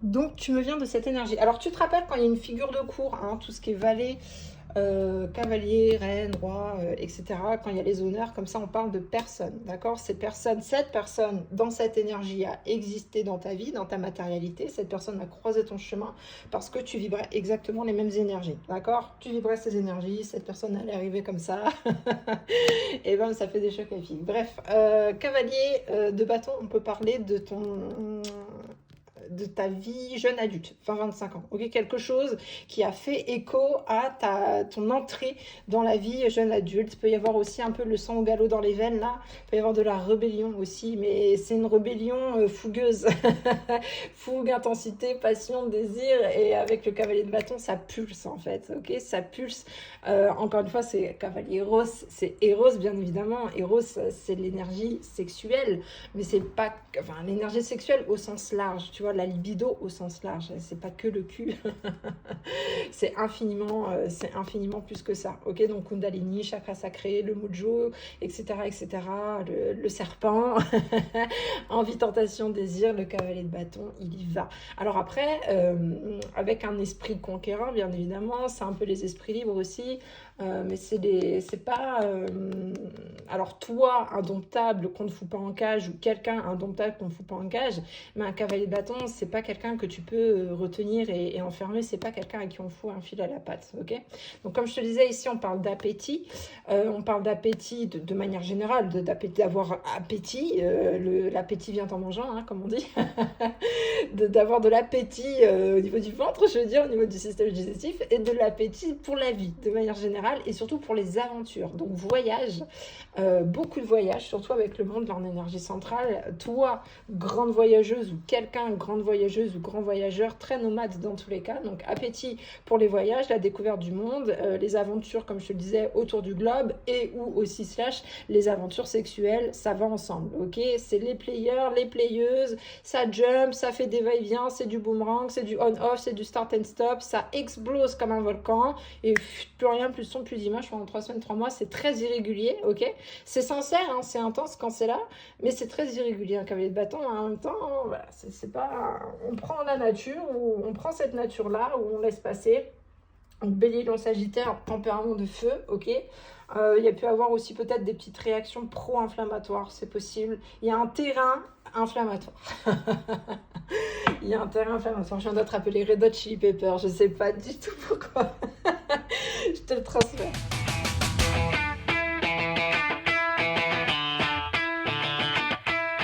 Donc, tu me viens de cette énergie. Alors, tu te rappelles quand il y a une figure de cour, hein, tout ce qui est valet, cavalier, reine, roi, etc. Quand il y a les honneurs, comme ça, on parle de personnes, d'accord? Cette personne, dans cette énergie, a existé dans ta vie, dans ta matérialité. Cette personne a croisé ton chemin parce que tu vibrais exactement les mêmes énergies, d'accord? Tu vibrais ces énergies, cette personne allait arriver comme ça, et ben ça fait des chocs à filles. Bref, cavalier de bâton, on peut parler de ta vie jeune adulte, 20-25 ans, ok, quelque chose qui a fait écho à ton entrée dans la vie jeune adulte. Il peut y avoir aussi un peu le sang au galop dans les veines, là, il peut y avoir de la rébellion aussi, mais c'est une rébellion fougueuse, fougue, intensité, passion, désir, et avec le cavalier de bâton, ça pulse en fait, ok, ça pulse. Encore une fois, c'est cavalier Eros, c'est Eros bien évidemment, Eros c'est l'énergie sexuelle, mais c'est pas, enfin l'énergie sexuelle au sens large, tu vois, la libido au sens large, c'est pas que le cul, c'est infiniment plus que ça, ok, donc Kundalini, chakra sacré, le mojo, etc., le serpent, envie, tentation, désir, le cavalier de bâton, il y va. Alors après, avec un esprit conquérant, bien évidemment, c'est un peu les esprits libres aussi, mais c'est pas... alors toi, indomptable, qu'on ne fout pas en cage, ou quelqu'un indomptable qu'on ne fout pas en cage, mais un cavalier de bâton, c'est pas quelqu'un que tu peux retenir et enfermer, c'est pas quelqu'un à qui on fout un fil à la patte, ok? Donc comme je te disais, ici on parle d'appétit, de manière générale, d'avoir appétit, l'appétit vient en mangeant, hein, comme on dit, d'avoir de l'appétit au niveau du ventre, je veux dire, au niveau du système digestif, et de l'appétit pour la vie, de manière générale, et surtout pour les aventures. Donc voyage, beaucoup de voyages, surtout avec le monde, leur énergie centrale. Toi, grande voyageuse, ou quelqu'un, grande voyageuse ou grand voyageur, très nomade dans tous les cas. Donc appétit pour les voyages, la découverte du monde, les aventures, comme je te le disais, autour du globe, et ou aussi slash les aventures sexuelles, ça va ensemble, ok? C'est les players, les playeuses, ça jump, ça fait des va-et-vient, c'est du boomerang, c'est du on-off, c'est du start and stop, ça explose comme un volcan, et plus rien, plus son, plus d'image pendant 3 semaines, 3 mois, c'est très irrégulier, ok? C'est sincère, hein, c'est intense quand c'est là, mais c'est très irrégulier, un cavalier de bâton, en même temps, voilà, c'est pas... On prend la nature, ou on prend cette nature-là, où on laisse passer. Bélier, Lion, Sagittaire, tempérament de feu, ok. Il y a pu avoir aussi peut-être des petites réactions pro-inflammatoires, c'est possible. Il y a un terrain inflammatoire. Il y a un terrain inflammatoire. Je viens d'attraper les Red Hot Chili Peppers, je sais pas du tout pourquoi. Je te le transfère.